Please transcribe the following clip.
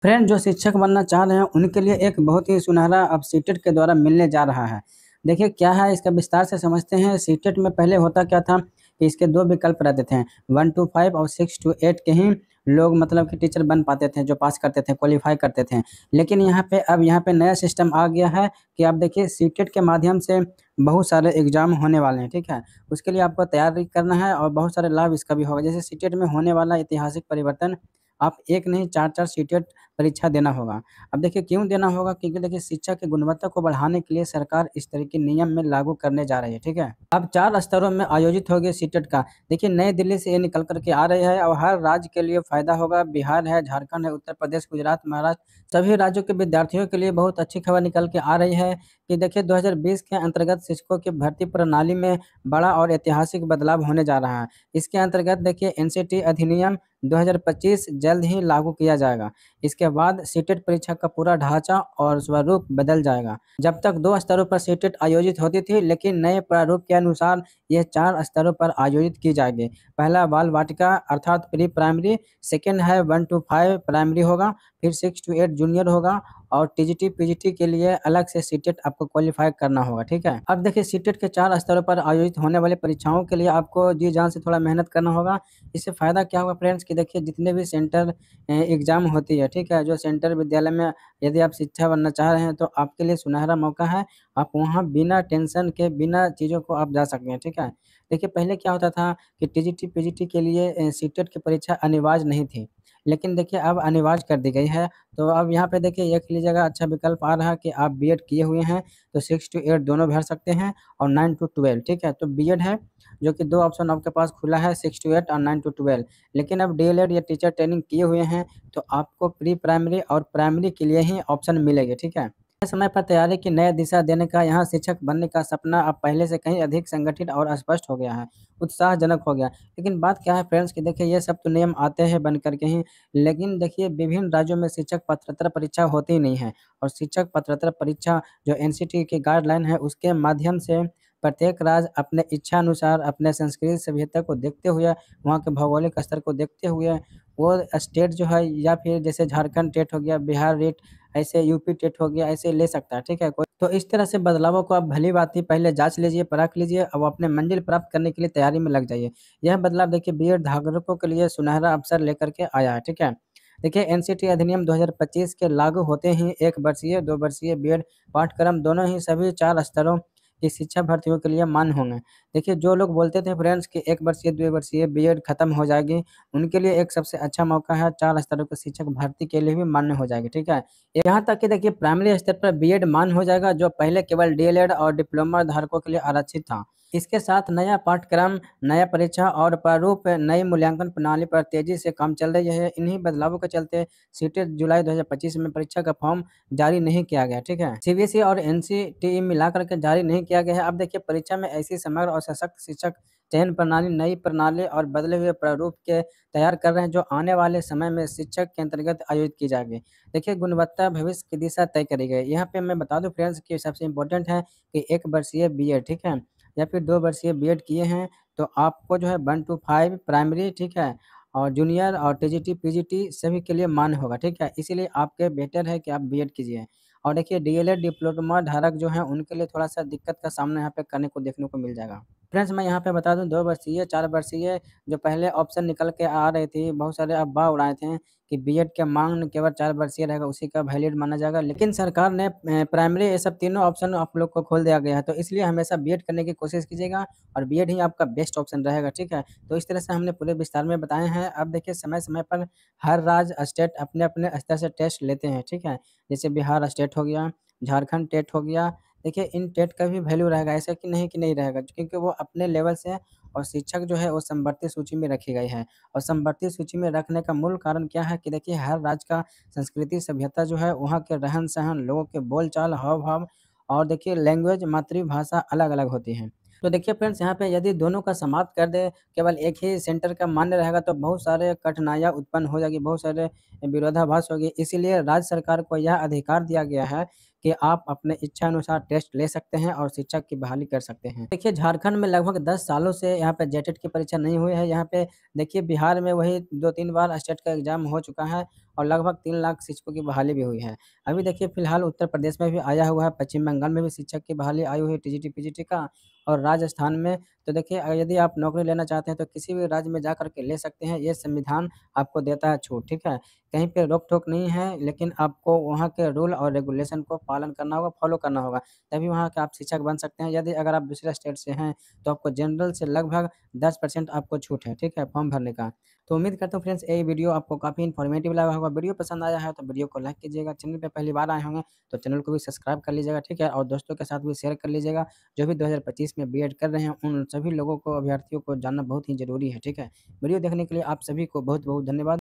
Friend जो शिक्षक बनना चाह रहे हैं उनके लिए एक बहुत ही सुनहरा अब सीटेट के द्वारा मिलने जा रहा है। देखिए क्या है इसका विस्तार से समझते हैं। सीटेट में पहले होता क्या था कि इसके 2 विकल्प रहते थे, 1 टू 5 और 6 टू 8 के ही लोग मतलब कि टीचर बन पाते थे, जो पास करते थे, क्वालीफाई करते थे। लेकिन यहाँ पे नया सिस्टम आ गया है कि आप देखिए सीटेट के माध्यम से बहुत सारे एग्ज़ाम होने वाले हैं, ठीक है? उसके लिए आपको तैयारी करना है और बहुत सारे लाभ इसका भी होगा। जैसे सीटेट में होने वाला ऐतिहासिक परिवर्तन, आप एक नहीं 4-4 सीटेट परीक्षा देना होगा। अब देखिए क्यों देना होगा? क्योंकि देखिए शिक्षा की गुणवत्ता को बढ़ाने के लिए सरकार इस तरह के नियम में लागू करने जा रही है, ठीक है? अब 4 स्तरों में आयोजित होगी सीटेट का। देखिए नई दिल्ली से ये निकल कर के आ रही है और हर राज्य के लिए फ़ायदा होगा। बिहार है, झारखंड है, उत्तर प्रदेश, गुजरात, महाराष्ट्र सभी राज्यों के विद्यार्थियों के लिए बहुत अच्छी खबर निकल के आ रही है कि देखिए 2020 के अंतर्गत शिक्षकों की भर्ती प्रणाली में बड़ा और ऐतिहासिक बदलाव होने जा रहा है। इसके अंतर्गत देखिए एनसीटी अधिनियम 2025 जल्द ही लागू किया जाएगा। इसके बाद सीटेट परीक्षा का पूरा ढांचा और स्वरूप बदल जाएगा। जब तक 2 स्तरों पर सीटेट आयोजित होती थी, लेकिन नए प्रारूप के अनुसार ये 4 स्तरों पर आयोजित की जाएगी। पहला बाल वाटिका अर्थात प्री प्राइमरी, सेकंड है 1 टू 5 प्राइमरी होगा, फिर 6 टू 8 जूनियर होगा और टीजीटी, पीजीटी के लिए अलग से सीटेट आपको क्वालीफाई करना होगा, ठीक है? अब देखिए सीटेट के 4 स्तरों पर आयोजित होने वाली परीक्षाओं के लिए आपको जी-जान से थोड़ा मेहनत करना होगा। इससे फ़ायदा क्या होगा फ्रेंड्स कि देखिए जितने भी सेंटर एग्ज़ाम होती है, ठीक है? जो सेंटर विद्यालय में यदि आप शिक्षा बनना चाह रहे हैं तो आपके लिए सुनहरा मौका है। आप वहाँ बिना टेंशन के, बिना चीज़ों को आप जा सकते हैं, ठीक है? देखिए पहले क्या होता था कि टीजीटी, पीजीटी के लिए सीटेट की परीक्षा अनिवार्य नहीं थी। लेकिन देखिए अब अनिवार्य कर दी गई है। तो अब यहाँ पे देखिए एक लीजिएगा अच्छा विकल्प आ रहा है कि आप बीएड किए हुए हैं तो 6 टू 8 दोनों भर सकते हैं और 9 टू 12, ठीक है? तो बीएड है जो कि 2 ऑप्शन आपके पास खुला है, 6 टू 8 और 9 टू 12। लेकिन अब डीएलएड या टीचर ट्रेनिंग किए हुए हैं तो आपको प्री प्राइमरी और प्राइमरी के लिए ही ऑप्शन मिलेगी, ठीक है? समय पर तैयारी की नई दिशा देने का यहाँ शिक्षक बनने का सपना अब पहले से कहीं अधिक संगठित और स्पष्ट हो गया है, उत्साहजनक हो गया। लेकिन बात क्या है फ्रेंड्स कि देखिए ये सब तो नियम आते हैं बन कर के ही, लेकिन देखिए विभिन्न राज्यों में शिक्षक पात्रता परीक्षा होती ही नहीं है और शिक्षक पात्रता परीक्षा जो एनसीटी की गाइडलाइन है उसके माध्यम से प्रत्येक राज्य अपने इच्छा अनुसार, अपने संस्कृति सभ्यता को देखते हुए, वहाँ के भौगोलिक स्तर को देखते हुए वो स्टेट जो है या फिर जैसे झारखंड टेट हो गया, बिहार रेट, ऐसे यूपी टेट हो गया, ऐसे ले सकता है, ठीक है? कोई तो इस तरह से बदलावों को आप भली-भाँति पहले जाँच लीजिए, परख लीजिए और अपने मंजिल प्राप्त करने के लिए तैयारी में लग जाइए। यह बदलाव देखिए बीएड धारकों के लिए सुनहरा अवसर लेकर के आया है, ठीक है? देखिए एनसीटी अधिनियम 2025 के लागू होते ही 1 वर्षीय, 2 वर्षीय बीएड पाठ्यक्रम दोनों ही सभी 4 स्तरों की शिक्षा भर्तियों के लिए मान्य होंगे। देखिए जो लोग बोलते थे फ्रेंड्स कि 1 वर्षीय, 2 वर्षीय बीएड खत्म हो जाएगी, उनके लिए एक सबसे अच्छा मौका है, 4 स्तरों के शिक्षक भर्ती के लिए भी मान्य हो जाएगी, ठीक है? यहाँ तक कि देखिए प्राइमरी स्तर पर बीएड मान्य हो जाएगा, जो पहले केवल डीएलएड और डिप्लोमा धारकों के लिए आरक्षित था। इसके साथ नया पाठ्यक्रम, नया परीक्षा और प्रारूप, नई मूल्यांकन प्रणाली पर तेजी से काम चल रही है। इन्हीं बदलावों के चलते सीटेट जुलाई 2025 में परीक्षा का फॉर्म जारी नहीं किया गया, ठीक है? सीबीएसई और एनसीटीई मिलाकर के जारी नहीं किया गया है। अब देखिए परीक्षा में ऐसी समग्र और सशक्त शिक्षक चयन प्रणाली, नई प्रणाली और बदले हुए प्रारूप के तैयार कर रहे हैं, जो आने वाले समय में शिक्षक के अंतर्गत आयोजित की जाएगी। देखिए गुणवत्ता भविष्य की दिशा तय करी गई है। यहाँ पे मैं बता दूँ फ्रेंड्स कि सबसे इम्पोर्टेंट है कि 1 वर्षीय बीएड, ठीक है? या फिर 2 वर्षीय बीएड किए हैं तो आपको जो है 1 टू 5 प्राइमरी, ठीक है? और जूनियर और टीजीटी, पीजीटी सभी के लिए मान्य होगा, ठीक है? इसीलिए आपके बेटर है कि आप बीएड कीजिए। और देखिए डीएलएड डिप्लोमा धारक जो हैं उनके लिए थोड़ा-सा दिक्कत का सामना यहाँ पे करने को देखने को मिल जाएगा। फ्रेंड्स मैं यहाँ पे बता दूँ 2 वर्षीय, 4 वर्षीय जो पहले ऑप्शन निकल के आ रही थी, बहुत सारे अफवाह उड़ाए थे कि बीएड का मांग केवल 4 वर्षीय रहेगा, उसी का वैलिड माना जाएगा। लेकिन सरकार ने प्राइमरी ये सब तीनों ऑप्शन आप लोग को खोल दिया गया है, तो इसलिए हमेशा बीएड करने की कोशिश कीजिएगा और बीएड ही आपका बेस्ट ऑप्शन रहेगा, ठीक है? तो इस तरह से हमने पूरे विस्तार में बताए हैं। अब देखिए समय-समय पर हर राज्य, स्टेट अपने-अपने स्तर से टेस्ट लेते हैं, ठीक है? जैसे बिहार स्टेट हो गया, झारखंड टेट हो गया। देखिए इन टेट का भी वैल्यू रहेगा, ऐसा कि नहीं रहेगा, क्योंकि वो अपने लेवल से और शिक्षक जो है वो समवर्ती सूची में रखी गई है। और समवर्ती सूची में रखने का मूल कारण क्या है कि देखिए हर राज्य का संस्कृति, सभ्यता जो है, वहाँ के रहन-सहन, लोगों के बोलचाल, हाव-भाव और देखिए लैंग्वेज, मातृभाषा अलग-अलग होती हैं। तो देखिए फ्रेंड्स यहाँ पे यदि दोनों का समाप्त कर दें, केवल एक ही सेंटर का मान्य रहेगा तो बहुत सारे कठिनाइयाँ उत्पन्न हो जाएगी, बहुत सारे विरोधाभास होगी। इसीलिए राज्य सरकार को यह अधिकार दिया गया है कि आप अपने इच्छा अनुसार टेस्ट ले सकते हैं और शिक्षक की बहाली कर सकते हैं। देखिए झारखंड में लगभग 10 सालों से यहाँ पे जेटेट की परीक्षा नहीं हुई है। यहाँ पे देखिए बिहार में वही 2-3 बार स्टेट का एग्ज़ाम हो चुका है और लगभग 3 लाख शिक्षकों की बहाली भी हुई है। अभी देखिए फिलहाल उत्तर प्रदेश में भी आया हुआ है, पश्चिम बंगाल में भी शिक्षक की बहाली आई हुई है टीजीटी, पीजीटी का, और राजस्थान में तो देखिए यदि आप नौकरी लेना चाहते हैं तो किसी भी राज्य में जा कर के ले सकते हैं, ये संविधान आपको देता है छूट, ठीक है? कहीं पे रोक-टोक नहीं है, लेकिन आपको वहाँ के रूल और रेगुलेशन को पालन करना होगा, फॉलो करना होगा, तभी वहाँ के आप शिक्षक बन सकते हैं। यदि अगर आप दूसरे स्टेट से हैं, तो आपको जनरल से लगभग 10% आपको छूट है, ठीक है? फॉर्म भरने का। तो उम्मीद करता हूँ फ्रेंड्स ये वीडियो आपको काफ़ी इन्फॉर्मेटिव लगा होगा। वीडियो पसंद आया है तो वीडियो को लाइक कीजिएगा, चैनल पे पहली बार आए होंगे तो चैनल को भी सब्सक्राइब कर लीजिएगा, ठीक है? और दोस्तों के साथ भी शेयर कर लीजिएगा। जो भी 2025 में बीएड कर रहे हैं, उन सभी लोगों को, अभ्यर्थियों को जानना बहुत ही ज़रूरी है, ठीक है? वीडियो देखने के लिए आप सभी को बहुत-बहुत धन्यवाद।